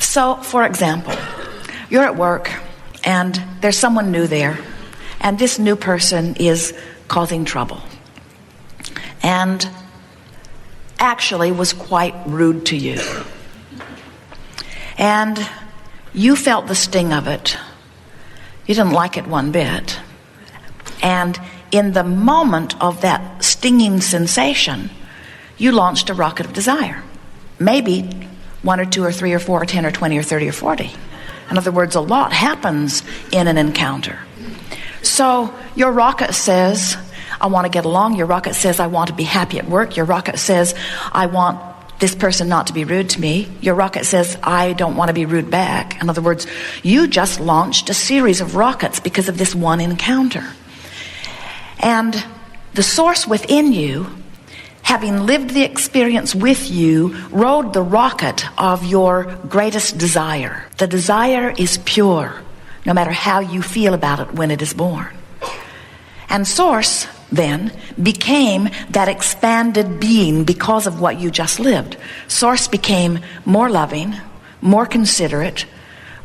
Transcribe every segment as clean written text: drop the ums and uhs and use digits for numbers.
So, for example, you're at work and there's someone new there, and this new person is causing trouble and actually was quite rude to you. And you felt the sting of it. You didn't like it one bit. And in the moment of that stinging sensation, you launched a rocket of desire. Maybe 1 or 2 or 3 or 4 or 10 or 20 or 30 or 40. In other words, a lot happens in an encounter. So your rocket says, I want to get along. Your rocket says, I want to be happy at work. Your rocket says, I want this person not to be rude to me. Your rocket says, I don't want to be rude back. In other words, you just launched a series of rockets because of this one encounter. And the source within you, having lived the experience with you, rode the rocket of your greatest desire. The desire is pure, no matter how you feel about it when it is born. And source then became that expanded being because of what you just lived. Source became more loving, more considerate,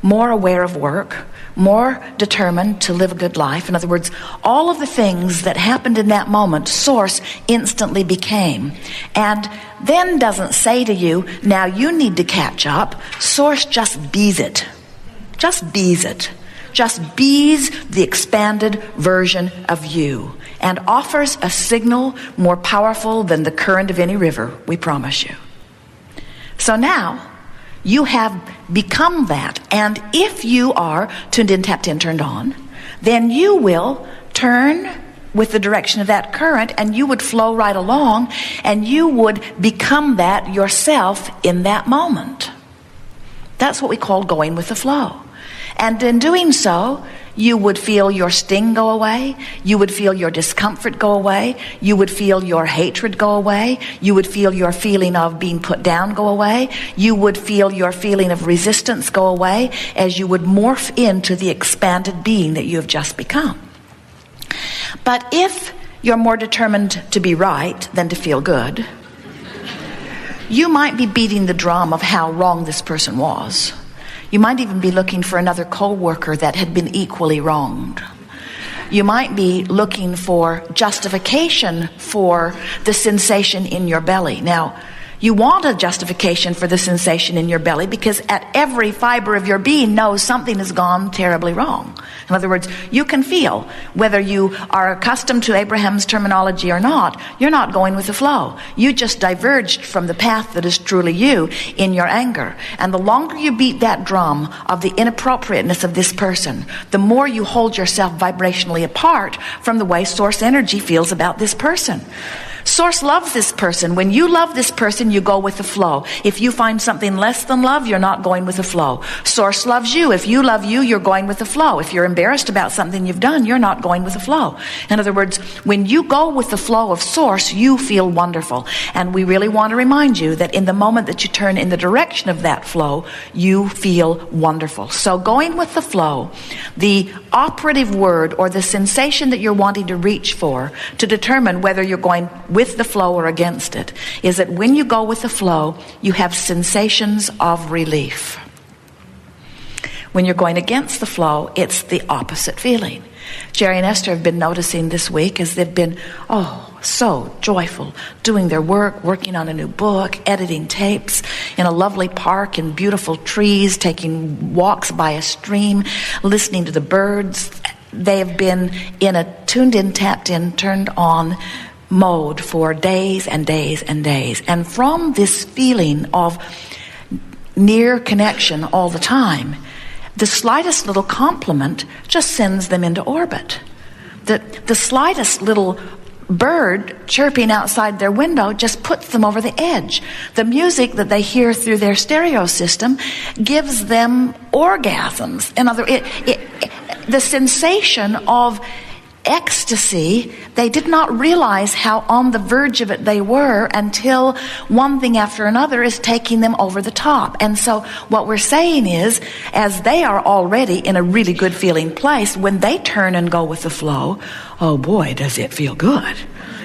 more aware of work, more determined to live a good life. In other words, all of the things that happened in that moment, Source instantly became. And then doesn't say to you, now you need to catch up. Source just bees it. Just bees it. Just bees the expanded version of you and offers a signal more powerful than the current of any river, we promise you. So now, you have become that. And if you are tuned in, tapped in, turned on, then you will turn with the direction of that current and you would flow right along and you would become that yourself in that moment. That's what we call going with the flow. And in doing so, you would feel your sting go away. You would feel your discomfort go away. You would feel your hatred go away. You would feel your feeling of being put down go away. You would feel your feeling of resistance go away as you would morph into the expanded being that you have just become. But if you're more determined to be right than to feel good, you might be beating the drum of how wrong this person was. You might even be looking for another co-worker that had been equally wronged. You might be looking for justification for the sensation in your belly. Now, you want a justification for the sensation in your belly because at every fiber of your being knows something has gone terribly wrong. In other words, you can feel, whether you are accustomed to Abraham's terminology or not, you're not going with the flow. You just diverged from the path that is truly you in your anger. And the longer you beat that drum of the inappropriateness of this person, the more you hold yourself vibrationally apart from the way source energy feels about this person. Source loves this person. When you love this person, you go with the flow. If you find something less than love, you're not going with the flow. Source loves you. If you love you, you're going with the flow. If you're embarrassed about something you've done, you're not going with the flow. In other words, when you go with the flow of Source, you feel wonderful. And we really want to remind you that in the moment that you turn in the direction of that flow, you feel wonderful. So going with the flow, the operative word or the sensation that you're wanting to reach for to determine whether you're going with the flow or against it, is that when you go with the flow, you have sensations of relief. When you're going against the flow, it's the opposite feeling. Jerry and Esther have been noticing this week as they've been, so joyful, doing their work, working on a new book, editing tapes in a lovely park in beautiful trees, taking walks by a stream, listening to the birds. They have been in a tuned in, tapped in, turned on mode for days and days and days. And from this feeling of near connection all the time, the slightest little compliment just sends them into orbit. The slightest little bird chirping outside their window just puts them over the edge. The music that they hear through their stereo system gives them orgasms. In other words, the sensation of ecstasy They did not realize how on the verge of it they were until one thing after another is taking them over the top. And so what we're saying is, as they are already in a really good feeling place, when they turn and go with the flow, oh boy, does it feel good.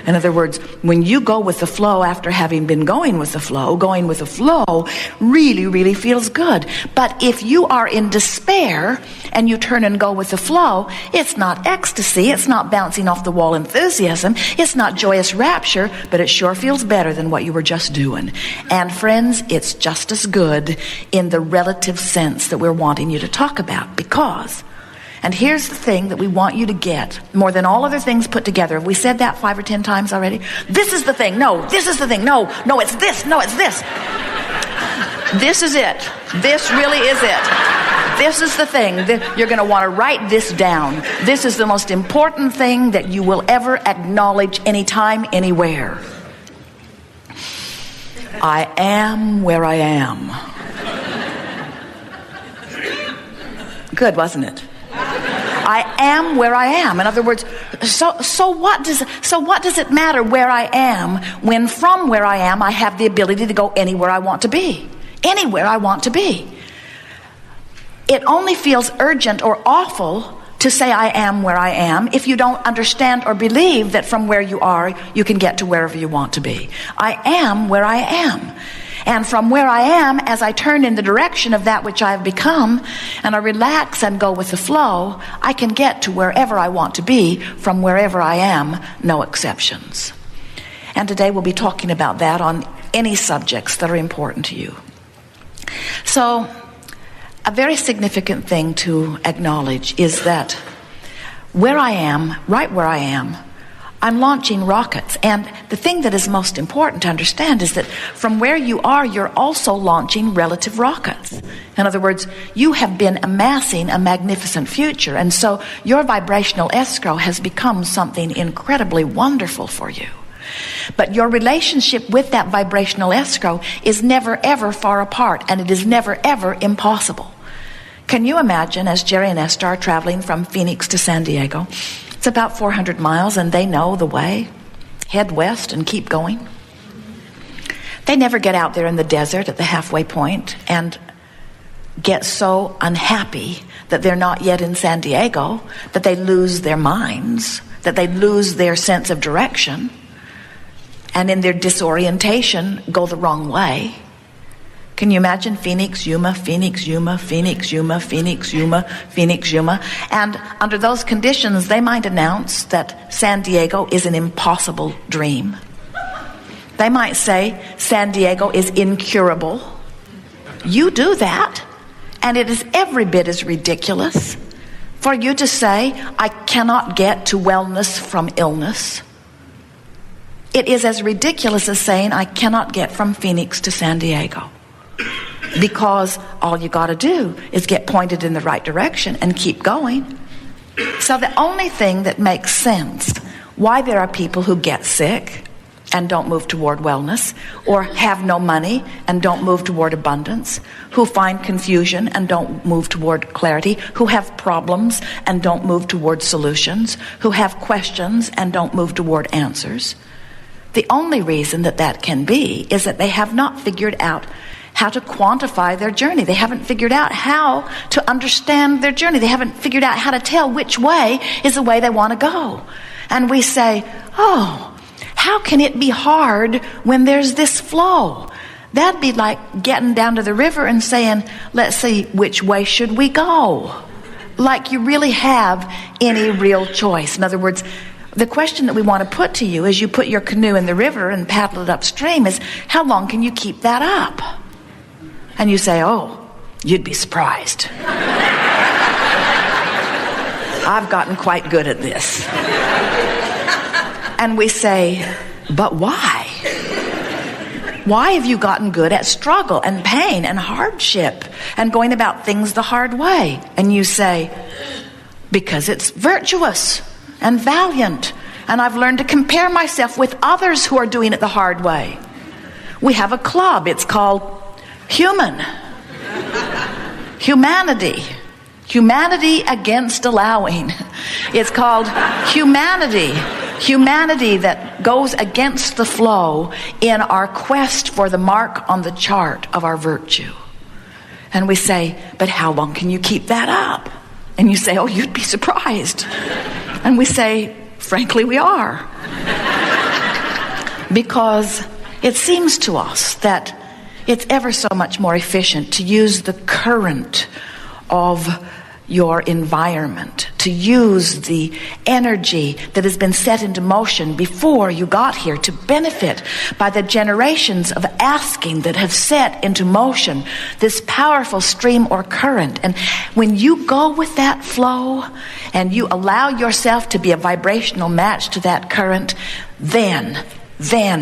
In other words, when you go with the flow after having been going with the flow really, really feels good. But if you are in despair and you turn and go with the flow, it's not ecstasy, it's not bouncing off the wall enthusiasm, it's not joyous rapture, but it sure feels better than what you were just doing. And friends, it's just as good in the relative sense that we're wanting you to talk about, because... And here's the thing that we want you to get, more than all other things put together. Have we said that 5 or 10 times already? This is the thing. No, this is the thing. No, it's this. No, it's this. This is it. This really is it. This is the thing. You're going to want to write this down. This is the most important thing that you will ever acknowledge anytime, anywhere. I am where I am. Good, wasn't it? I am where I am. In other words, so what does it matter where I am when from where I am I have the ability to go anywhere I want to be? Anywhere I want to be. It only feels urgent or awful to say I am where I am if you don't understand or believe that from where you are you can get to wherever you want to be. I am where I am. And from where I am, as I turn in the direction of that which I have become, and I relax and go with the flow, I can get to wherever I want to be from wherever I am, no exceptions. And today we'll be talking about that on any subjects that are important to you. So, a very significant thing to acknowledge is that where I am, right where I am, I'm launching rockets. And the thing that is most important to understand is that from where you are, you're also launching relative rockets. In other words, you have been amassing a magnificent future. And so your vibrational escrow has become something incredibly wonderful for you. But your relationship with that vibrational escrow is never ever far apart, and it is never ever impossible. Can you imagine, as Jerry and Esther are traveling from Phoenix to San Diego, it's about 400 miles, and they know the way. Head west and keep going. They never get out there in the desert at the halfway point and get so unhappy that they're not yet in San Diego, that they lose their minds, that they lose their sense of direction, and in their disorientation go the wrong way. Can you imagine Phoenix, Yuma, Phoenix, Yuma, Phoenix, Yuma, Phoenix, Yuma, Phoenix, Yuma? And under those conditions, they might announce that San Diego is an impossible dream. They might say San Diego is incurable. You do that, and it is every bit as ridiculous for you to say, I cannot get to wellness from illness. It is as ridiculous as saying, I cannot get from Phoenix to San Diego. Because all you got to do is get pointed in the right direction and keep going. So the only thing that makes sense why there are people who get sick and don't move toward wellness, or have no money and don't move toward abundance, who find confusion and don't move toward clarity, who have problems and don't move toward solutions, who have questions and don't move toward answers. The only reason that can be is that they have not figured out how to quantify their journey. They haven't figured out how to understand their journey. They haven't figured out how to tell which way is the way they want to go. And we say, oh, how can it be hard when there's this flow? That'd be like getting down to the river and saying, let's see, which way should we go? Like you really have any real choice. In other words, the question that we want to put to you as you put your canoe in the river and paddle it upstream is, how long can you keep that up? And you say, oh, you'd be surprised. I've gotten quite good at this. And we say, but why? Why have you gotten good at struggle and pain and hardship and going about things the hard way? And you say, because it's virtuous and valiant, and I've learned to compare myself with others who are doing it the hard way. We have a club. It's called Humanity Against Allowing. It's called Humanity. Humanity that goes against the flow in our quest for the mark on the chart of our virtue. And we say, but how long can you keep that up? And you say, oh, you'd be surprised. And we say, frankly, we are. Because it seems to us that it's ever so much more efficient to use the current of your environment, to use the energy that has been set into motion before you got here, to benefit by the generations of asking that have set into motion this powerful stream or current. And when you go with that flow and you allow yourself to be a vibrational match to that current, then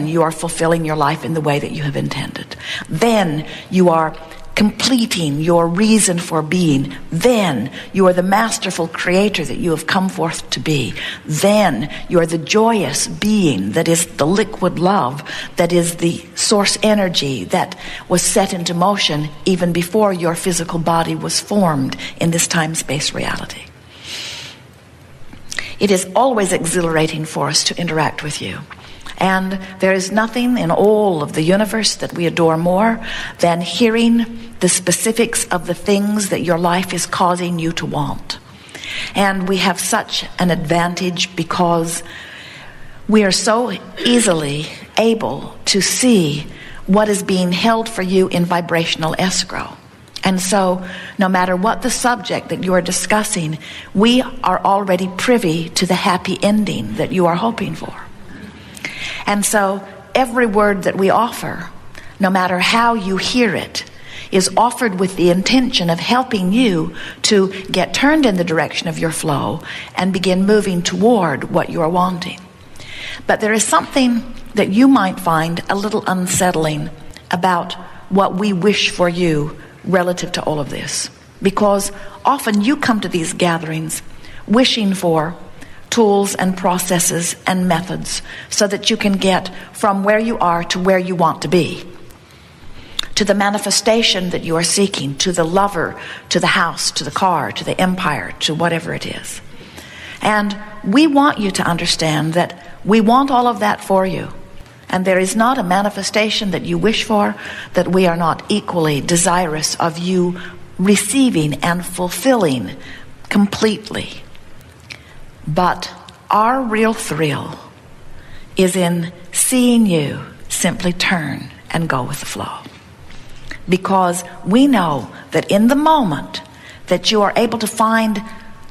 you are fulfilling your life in the way that you have intended. Then you are completing your reason for being. Then you are the masterful creator that you have come forth to be. Then you are the joyous being that is the liquid love, that is the source energy that was set into motion even before your physical body was formed in this time-space reality. It is always exhilarating for us to interact with you. And there is nothing in all of the universe that we adore more than hearing the specifics of the things that your life is causing you to want. And we have such an advantage because we are so easily able to see what is being held for you in vibrational escrow. And so, no matter what the subject that you are discussing, we are already privy to the happy ending that you are hoping for. And so every word that we offer, no matter how you hear it, is offered with the intention of helping you to get turned in the direction of your flow and begin moving toward what you are wanting. But there is something that you might find a little unsettling about what we wish for you relative to all of this. Because often you come to these gatherings wishing for tools and processes and methods so that you can get from where you are to where you want to be, to the manifestation that you are seeking, to the lover, to the house, to the car, to the empire, to whatever it is. And we want you to understand that we want all of that for you. And there is not a manifestation that you wish for that we are not equally desirous of you receiving and fulfilling completely. But our real thrill is in seeing you simply turn and go with the flow. Because we know that in the moment that you are able to find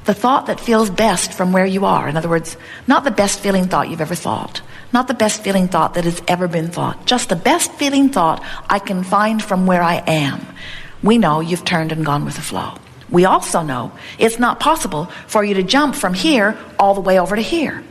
the thought that feels best from where you are, in other words, not the best feeling thought you've ever thought, not the best feeling thought that has ever been thought, just the best feeling thought I can find from where I am, we know you've turned and gone with the flow. We also know it's not possible for you to jump from here all the way over to here.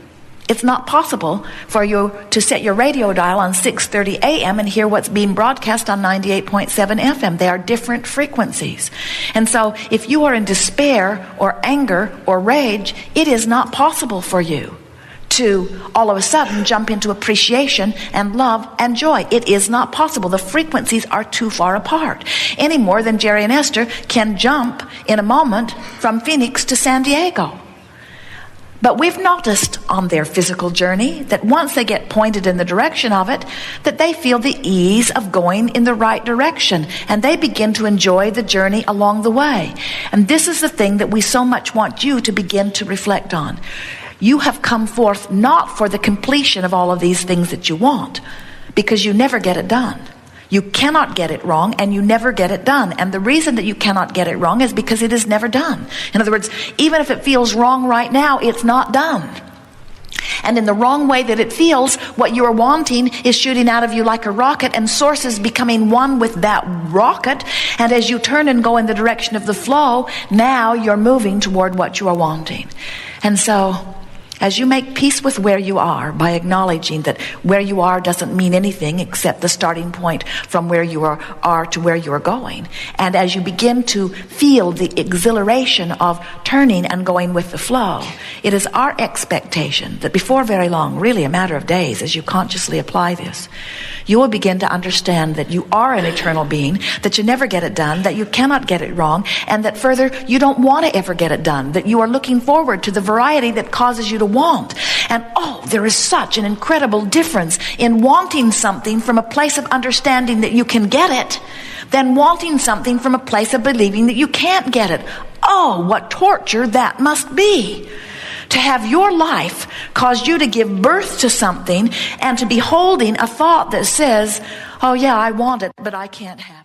It's not possible for you to set your radio dial on 6:30 a.m. and hear what's being broadcast on 98.7 FM. They are different frequencies. And so if you are in despair or anger or rage, it is not possible for you to all of a sudden jump into appreciation and love and joy. It is not possible. The frequencies are too far apart. Any more than Jerry and Esther can jump in a moment from Phoenix to San Diego. But we've noticed on their physical journey that once they get pointed in the direction of it, that they feel the ease of going in the right direction, and they begin to enjoy the journey along the way. And this is the thing that we so much want you to begin to reflect on. You have come forth not for the completion of all of these things that you want, because you never get it done. You cannot get it wrong, and you never get it done. And the reason that you cannot get it wrong is because it is never done. In other words, even if it feels wrong right now, it's not done. And in the wrong way that it feels, what you are wanting is shooting out of you like a rocket, and source is becoming one with that rocket. And as you turn and go in the direction of the flow, now you're moving toward what you are wanting. And so, as you make peace with where you are by acknowledging that where you are doesn't mean anything except the starting point from where you are to where you are going, and as you begin to feel the exhilaration of turning and going with the flow, it is our expectation that before very long, really a matter of days, as you consciously apply this, you will begin to understand that you are an eternal being, that you never get it done, that you cannot get it wrong, and that further, you don't want to ever get it done, that you are looking forward to the variety that causes you to to want. And there is such an incredible difference in wanting something from a place of understanding that you can get it than wanting something from a place of believing that you can't get it. Oh, what torture that must be. To have your life cause you to give birth to something and to be holding a thought that says, oh yeah, I want it, but I can't have it.